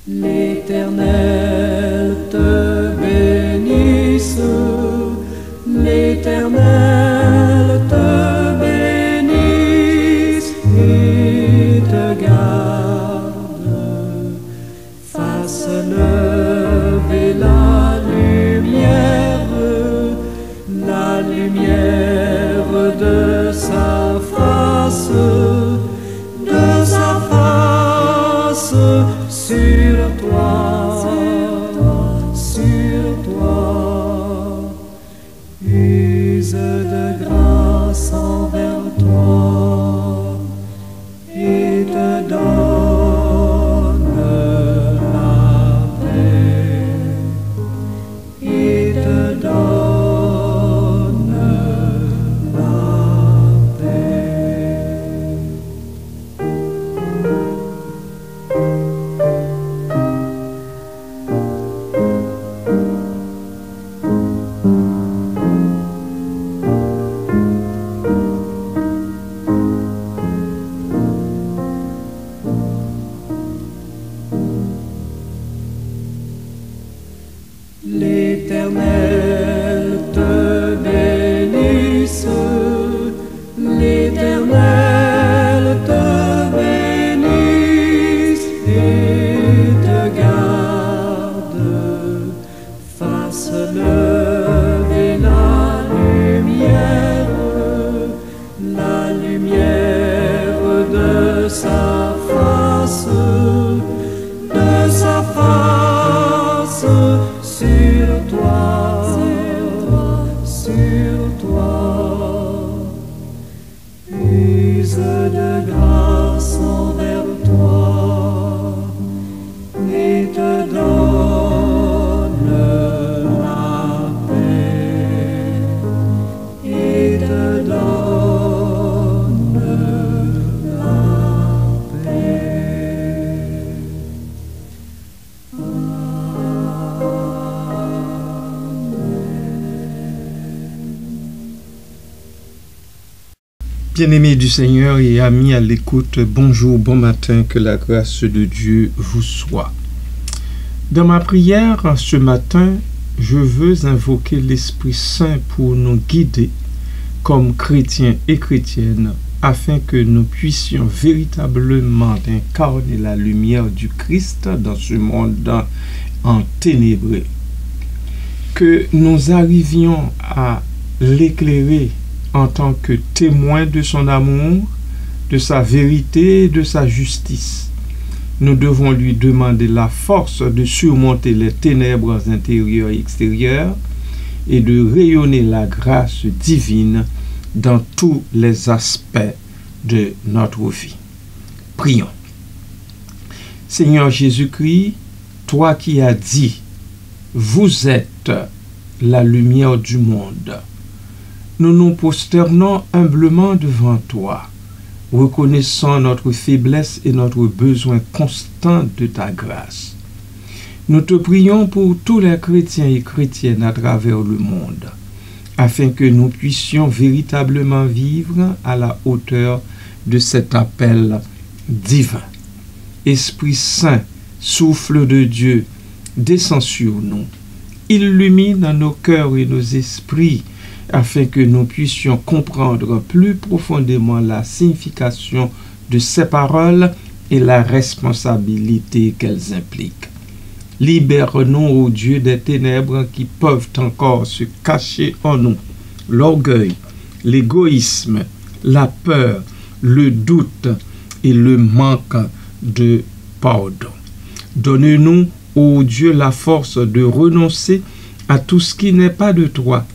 L'Éternel te bénisse, l'Éternel te bénisse et te garde, fasse lever la lumière de sa face sur toi, use de grâce envers toi et te donne la paix, et te donne la paix. L'Éternel te bénisse, l'Éternel te bénisse et te garde, fasse lever la lumière de sa face sur toi, use de grâce envers toi et te donne la paix, et te donne la paix. Bien-aimés du Seigneur et amis à l'écoute, bonjour, bon matin, que la grâce de Dieu vous soit. Dans ma prière ce matin, je veux invoquer l'Esprit Saint pour nous guider comme chrétiens et chrétiennes afin que nous puissions véritablement incarner la lumière du Christ dans ce monde enténébré. Que nous arrivions à l'éclairer en tant que témoin de son amour, de sa vérité et de sa justice. Nous devons lui demander la force de surmonter les ténèbres intérieures et extérieures et de rayonner la grâce divine dans tous les aspects de notre vie. Prions. Seigneur Jésus-Christ, toi qui as dit, vous êtes la lumière du monde. Nous nous prosternons humblement devant toi, reconnaissant notre faiblesse et notre besoin constant de ta grâce. Nous te prions pour tous les chrétiens et chrétiennes à travers le monde, afin que nous puissions véritablement vivre à la hauteur de cet appel divin. Esprit Saint, souffle de Dieu, descend sur nous, illumine nos cœurs et nos esprits, afin que nous puissions comprendre plus profondément la signification de ces paroles et la responsabilité qu'elles impliquent. Libère-nous, ô Dieu, des ténèbres qui peuvent encore se cacher en nous, l'orgueil, l'égoïsme, la peur, le doute et le manque de pardon. Donne-nous, ô Dieu, la force de renoncer à tout ce qui n'est pas de toi,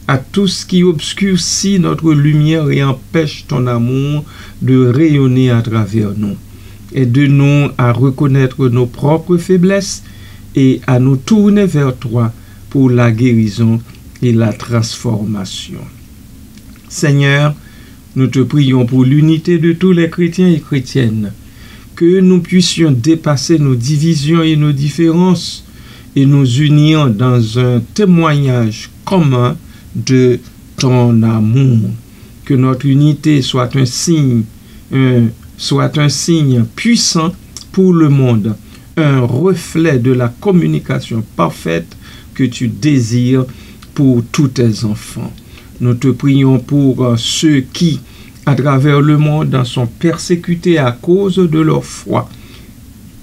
à tout ce qui obscurcit notre lumière et empêche ton amour de rayonner à travers nous. Aide-nous à reconnaître nos propres faiblesses et à nous tourner vers toi pour la guérison et la transformation. Seigneur, nous te prions pour l'unité de tous les chrétiens et chrétiennes, que nous puissions dépasser nos divisions et nos différences et nous unir dans un témoignage commun de ton amour. Que notre unité soit un signe puissant pour le monde, un reflet de la communication parfaite que tu désires pour tous tes enfants. Nous te prions pour ceux qui, à travers le monde, sont persécutés à cause de leur foi.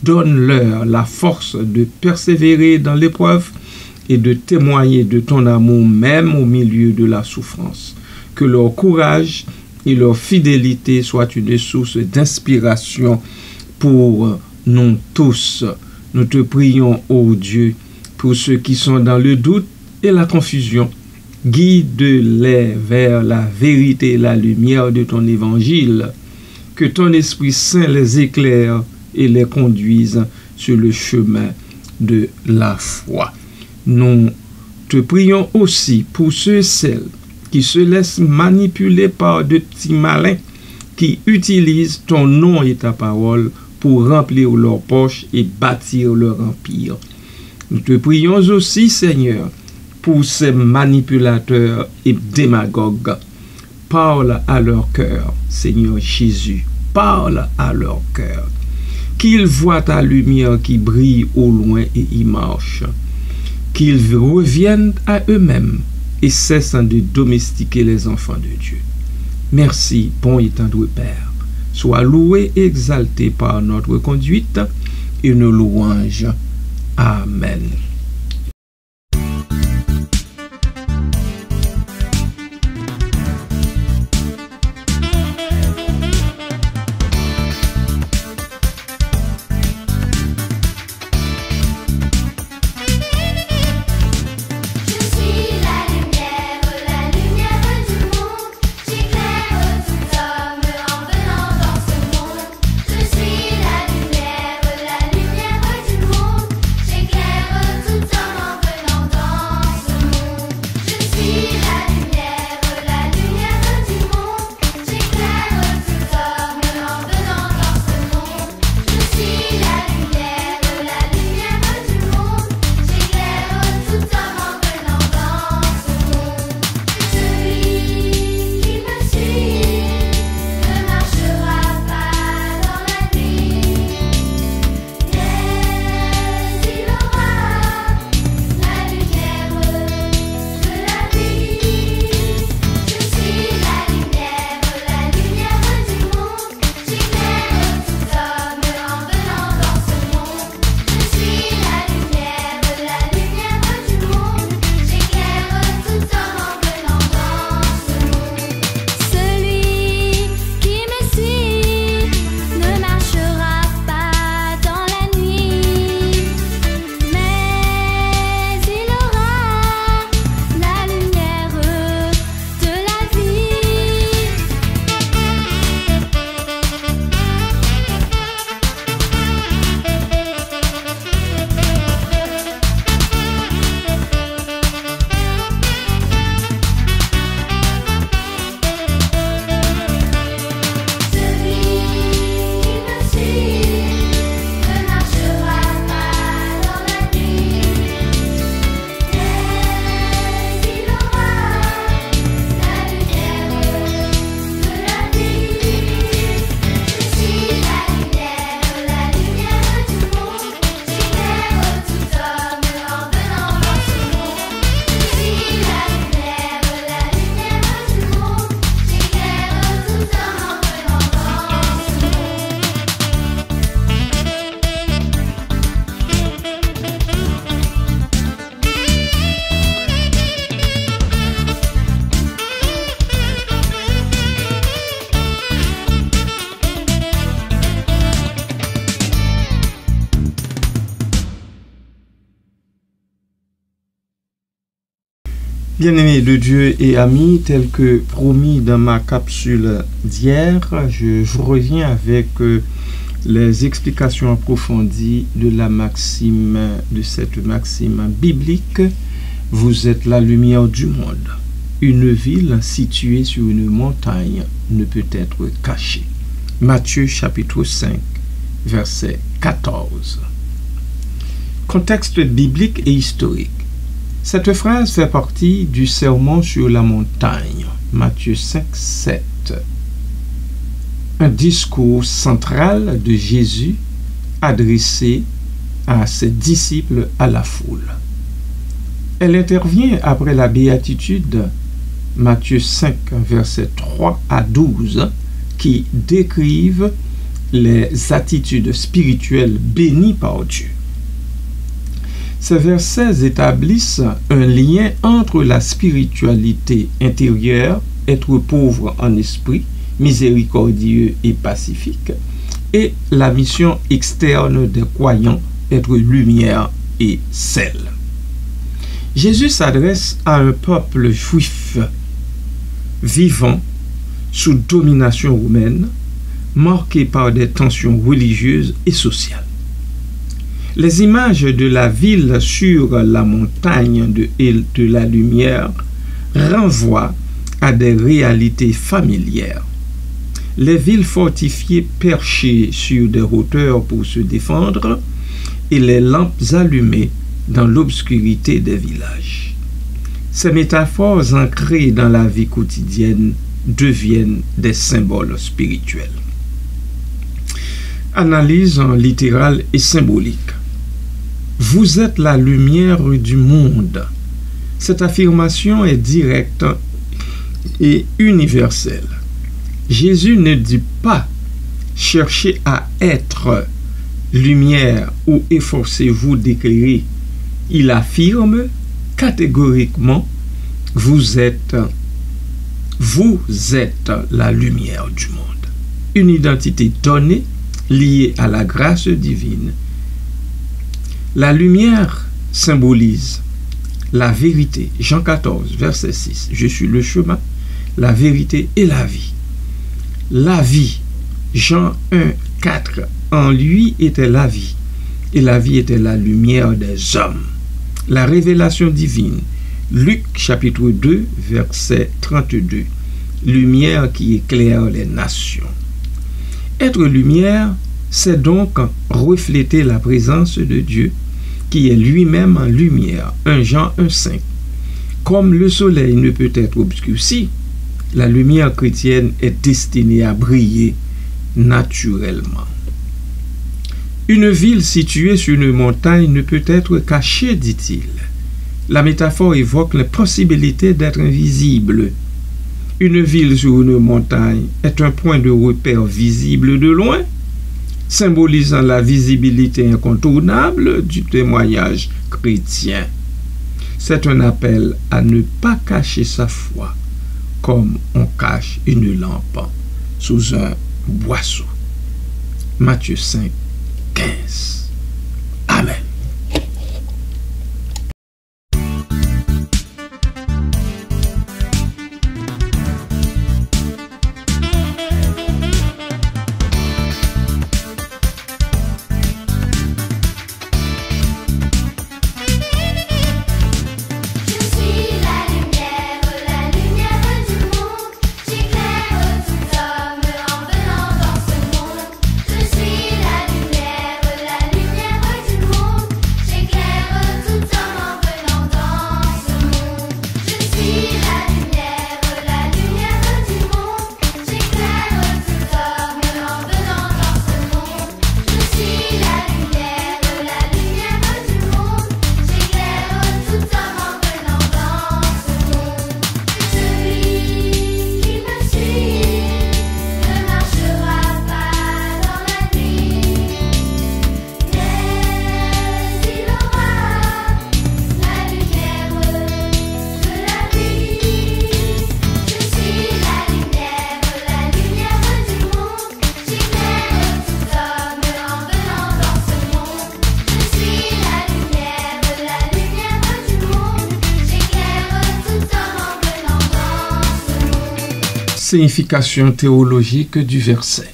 Donne-leur la force de persévérer dans l'épreuve et de témoigner de ton amour même au milieu de la souffrance. Que leur courage et leur fidélité soient une source d'inspiration pour nous tous. Nous te prions, ô Dieu, pour ceux qui sont dans le doute et la confusion. Guide-les vers la vérité et la lumière de ton évangile. Que ton Esprit Saint les éclaire et les conduise sur le chemin de la foi. Nous te prions aussi pour ceux et celles qui se laissent manipuler par de petits malins qui utilisent ton nom et ta parole pour remplir leurs poches et bâtir leur empire. Nous te prions aussi, Seigneur, pour ces manipulateurs et démagogues. Parle à leur cœur, Seigneur Jésus. Parle à leur cœur. Qu'ils voient ta lumière qui brille au loin et y marchent. Qu'ils reviennent à eux-mêmes et cessent de domestiquer les enfants de Dieu. Merci, bon et tendre Père. Sois loué et exalté par notre conduite et nos louanges. Amen. Bien-aimés de Dieu et amis, tel que promis dans ma capsule d'hier, je reviens avec les explications approfondies de la maxime, de cette maxime biblique. Vous êtes la lumière du monde. Une ville située sur une montagne ne peut être cachée. Matthieu chapitre 5, verset 14. Contexte biblique et historique. Cette phrase fait partie du sermon sur la montagne, Matthieu 5, 7. Un discours central de Jésus adressé à ses disciples à la foule. Elle intervient après la béatitude, Matthieu 5, versets 3 à 12, qui décrivent les attitudes spirituelles bénies par Dieu. Ces versets établissent un lien entre la spiritualité intérieure, être pauvre en esprit, miséricordieux et pacifique, et la mission externe des croyants, être lumière et sel. Jésus s'adresse à un peuple juif vivant sous domination romaine, marqué par des tensions religieuses et sociales. Les images de la ville sur la montagne de la lumière renvoient à des réalités familières. Les villes fortifiées perchées sur des hauteurs pour se défendre et les lampes allumées dans l'obscurité des villages. Ces métaphores ancrées dans la vie quotidienne deviennent des symboles spirituels. Analyse littérale et symbolique. Vous êtes la lumière du monde. Cette affirmation est directe et universelle. Jésus ne dit pas « cherchez à être lumière » ou « efforcez-vous d'éclairer ». Il affirme catégoriquement « vous êtes la lumière du monde ». Une identité donnée, liée à la grâce divine. La lumière symbolise la vérité. Jean 14, verset 6. Je suis le chemin, la vérité et la vie. La vie. Jean 1, 4. En lui était la vie, et la vie était la lumière des hommes. La révélation divine. Luc chapitre 2, verset 32. Lumière qui éclaire les nations. Être lumière, c'est donc refléter la présence de Dieu, qui est lui-même en lumière. 1 Jean 1, 5. Comme le soleil ne peut être obscurci, la lumière chrétienne est destinée à briller naturellement. Une ville située sur une montagne ne peut être cachée, dit-il. La métaphore évoque la possibilité d'être invisible. Une ville sur une montagne est un point de repère visible de loin, symbolisant la visibilité incontournable du témoignage chrétien. C'est un appel à ne pas cacher sa foi, comme on cache une lampe sous un boisseau. Matthieu 5, 15. Amen. Signification théologique du verset.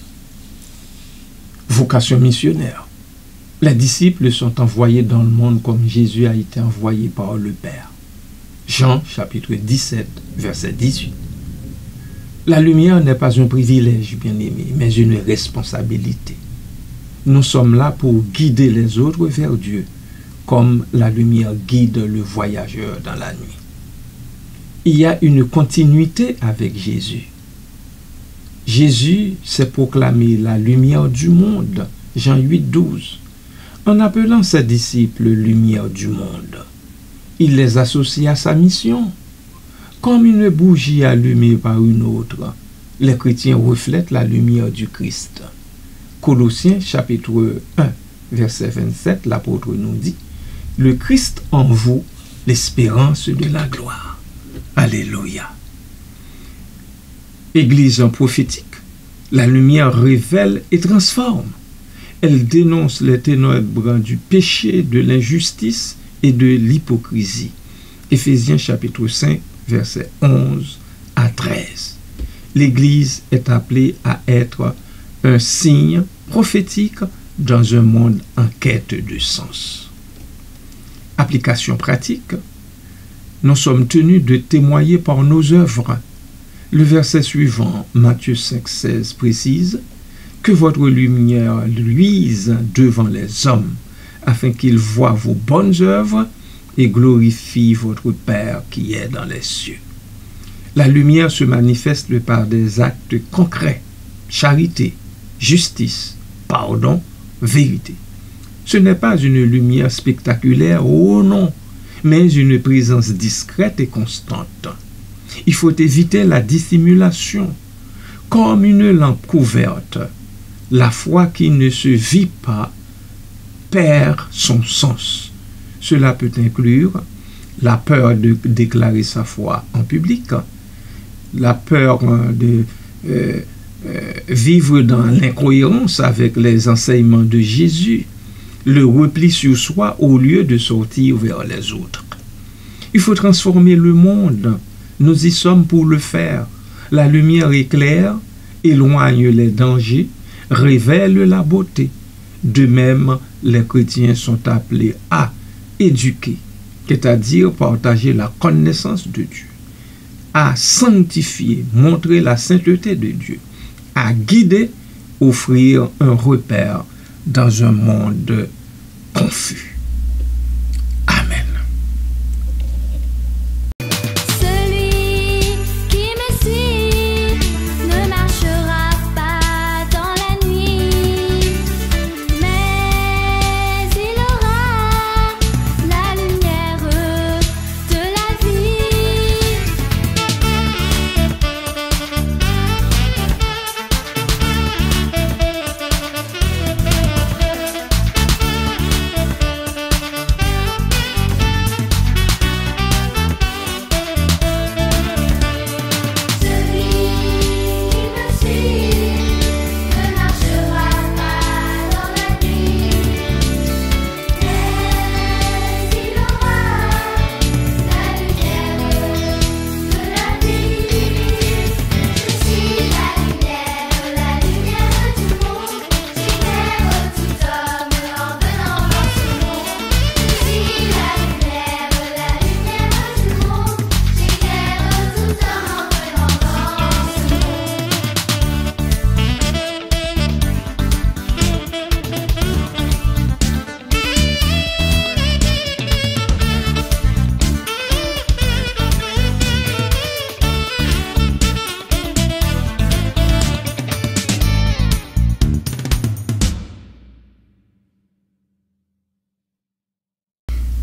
Vocation missionnaire. Les disciples sont envoyés dans le monde comme Jésus a été envoyé par le Père. Jean chapitre 17, verset 18. La lumière n'est pas un privilège, bien-aimé, mais une responsabilité. Nous sommes là pour guider les autres vers Dieu, comme la lumière guide le voyageur dans la nuit. Il y a une continuité avec Jésus. Jésus s'est proclamé la lumière du monde, Jean 8, 12, en appelant ses disciples lumière du monde. Il les associe à sa mission. Comme une bougie allumée par une autre, les chrétiens reflètent la lumière du Christ. Colossiens chapitre 1, verset 27, l'apôtre nous dit « Le Christ en vous, l'espérance de la gloire. » Alléluia. Église prophétique, la lumière révèle et transforme. Elle dénonce les ténèbres du péché, de l'injustice et de l'hypocrisie. Éphésiens chapitre 5, versets 11 à 13. L'Église est appelée à être un signe prophétique dans un monde en quête de sens. Application pratique. Nous sommes tenus de témoigner par nos œuvres. Le verset suivant, Matthieu 5, 16, précise que votre lumière luise devant les hommes, afin qu'ils voient vos bonnes œuvres et glorifient votre Père qui est dans les cieux. La lumière se manifeste par des actes concrets, charité, justice, pardon, vérité. Ce n'est pas une lumière spectaculaire, oh non, mais une présence discrète et constante. Il faut éviter la dissimulation. Comme une lampe couverte, la foi qui ne se vit pas perd son sens. Cela peut inclure la peur de déclarer sa foi en public, la peur de vivre dans l'incohérence avec les enseignements de Jésus, le repli sur soi au lieu de sortir vers les autres. Il faut transformer le monde. Nous y sommes pour le faire. La lumière éclaire, éloigne les dangers, révèle la beauté. De même, les chrétiens sont appelés à éduquer, c'est-à-dire partager la connaissance de Dieu, à sanctifier, montrer la sainteté de Dieu, à guider, offrir un repère dans un monde confus. Amen. Celui qui me suit ne marchera pas dans la nuit, mais il aura la lumière de la vie.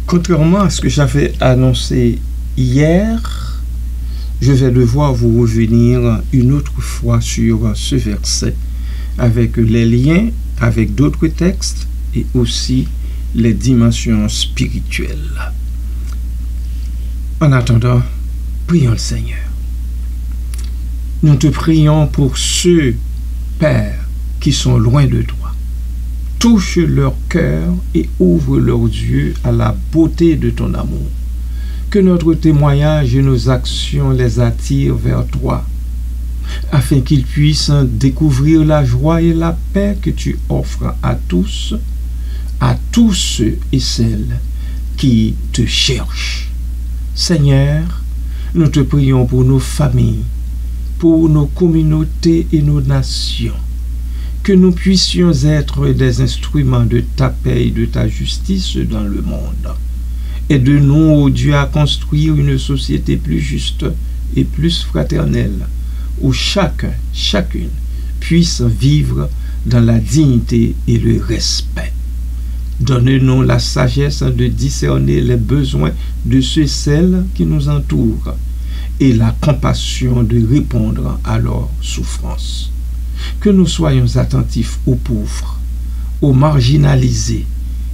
Contrairement à ce que j'avais annoncé hier, je vais devoir vous revenir une autre fois sur ce verset avec les liens avec d'autres textes et aussi les dimensions spirituelles. En attendant, prions le Seigneur. Nous te prions pour ceux, Père, qui sont loin de toi. Touche leur cœur et ouvre leurs yeux à la beauté de ton amour. Que notre témoignage et nos actions les attirent vers toi, afin qu'ils puissent découvrir la joie et la paix que tu offres à tous ceux et celles qui te cherchent. Seigneur, nous te prions pour nos familles, pour nos communautés et nos nations. que nous puissions être des instruments de ta paix et de ta justice dans le monde. Aide-nous, ô Dieu, à construire une société plus juste et plus fraternelle, où chacun, chacune puisse vivre dans la dignité et le respect. Donne-nous la sagesse de discerner les besoins de ceux et celles qui nous entourent et la compassion de répondre à leurs souffrances. Que nous soyons attentifs aux pauvres, aux marginalisés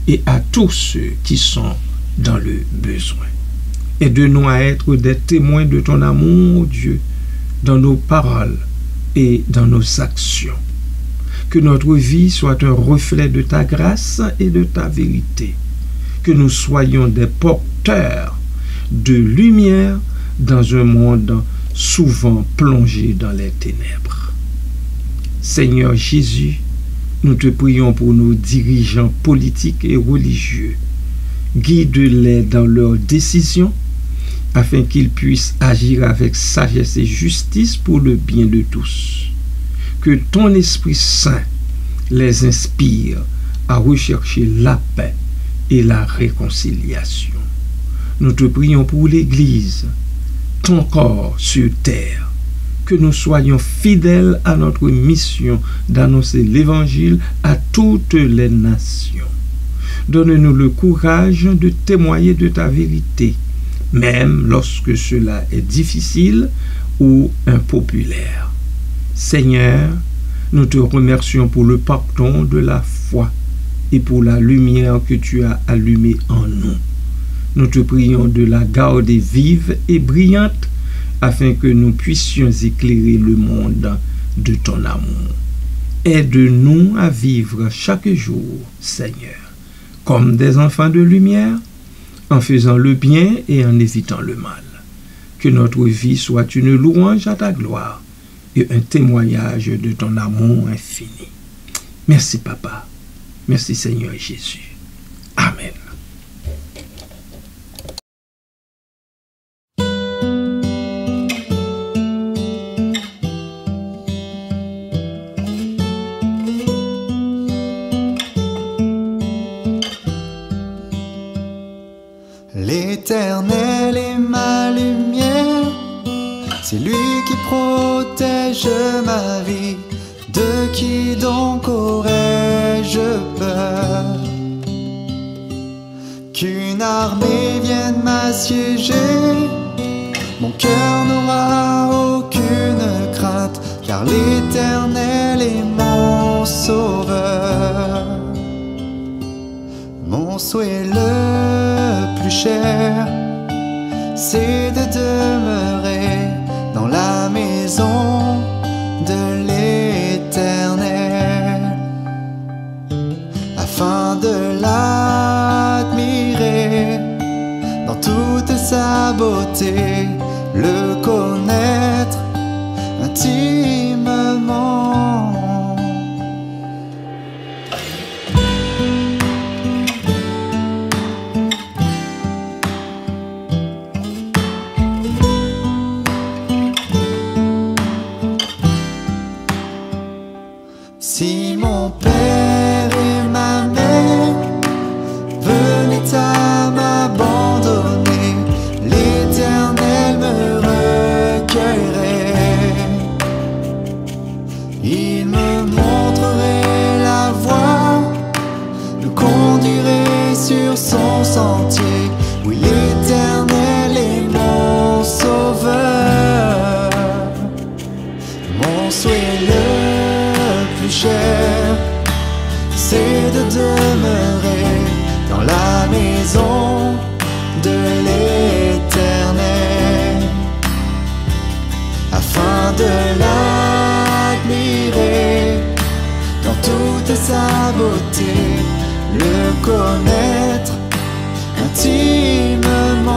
et à tous ceux qui sont dans le besoin. Aide-nous à être des témoins de ton amour, Dieu, dans nos paroles et dans nos actions. Que notre vie soit un reflet de ta grâce et de ta vérité. Que nous soyons des porteurs de lumière dans un monde souvent plongé dans les ténèbres. Seigneur Jésus, nous te prions pour nos dirigeants politiques et religieux. Guide-les dans leurs décisions afin qu'ils puissent agir avec sagesse et justice pour le bien de tous. Que ton Esprit Saint les inspire à rechercher la paix et la réconciliation. Nous te prions pour l'Église, ton corps sur terre, que nous soyons fidèles à notre mission d'annoncer l'Évangile à toutes les nations. Donne-nous le courage de témoigner de ta vérité, même lorsque cela est difficile ou impopulaire. Seigneur, nous te remercions pour le pardon de la foi et pour la lumière que tu as allumée en nous. Nous te prions de la garder vive et brillante afin que nous puissions éclairer le monde de ton amour. Aide-nous à vivre chaque jour, Seigneur, comme des enfants de lumière, en faisant le bien et en évitant le mal. Que notre vie soit une louange à ta gloire et un témoignage de ton amour infini. Merci, Papa. Merci, Seigneur Jésus. Amen. L'Éternel est ma lumière, c'est lui qui protège ma vie. De qui donc aurais-je peur? Qu'une armée vienne m'assiéger, mon cœur n'aura aucune crainte, car l'Éternel est mon sauveur. Mon souhait le plus cher, c'est de demeurer dans la maison de l'Éternel, afin de l'admirer dans toute sa beauté, le connaître intimement. Si mon père et ma mère venaient à m'abandonner, l'Éternel me recueillerait. Il me montrerait la voie, me conduirait sur son sentier. Oui, l'Éternel est mon sauveur. Mon souhait le plus cher, c'est de demeurer dans la maison de l'Éternel, afin de l'admirer dans toute sa beauté, le connaître intimement.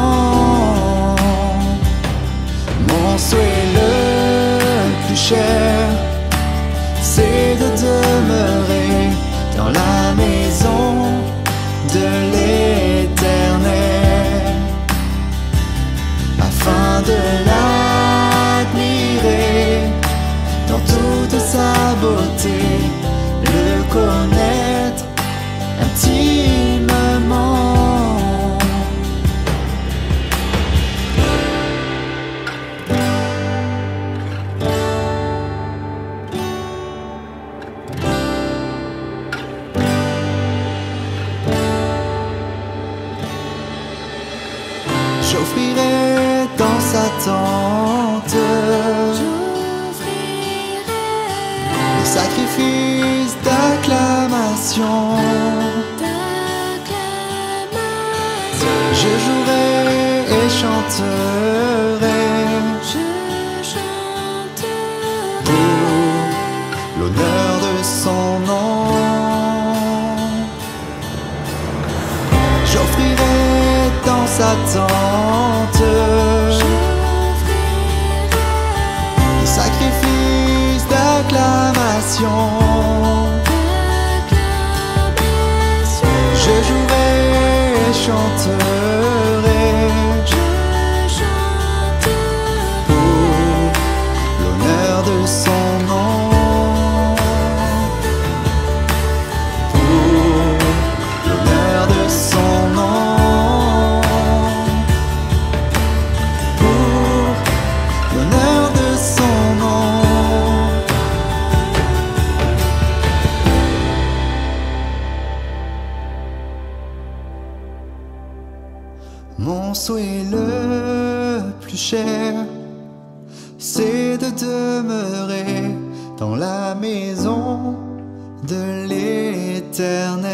Mon souhait le plus cher, c'est de demeurer dans la maison de l'Éternel, afin de l'admirer dans toute sa beauté, connaître intimement. J'offrirai dans sa tente les sacrifices d'acclamation. Je jouerai et chanterai pour l'honneur de son nom. J'offrirai dans sa tente les sacrifices d'acclamation. Je jouerai et chanterai pour l'honneur de son nom. Pour l'honneur de son nom. Pour l'honneur de son nom. Mon souhait le plus cher, c'est de demeurer dans la maison de l'Éternel.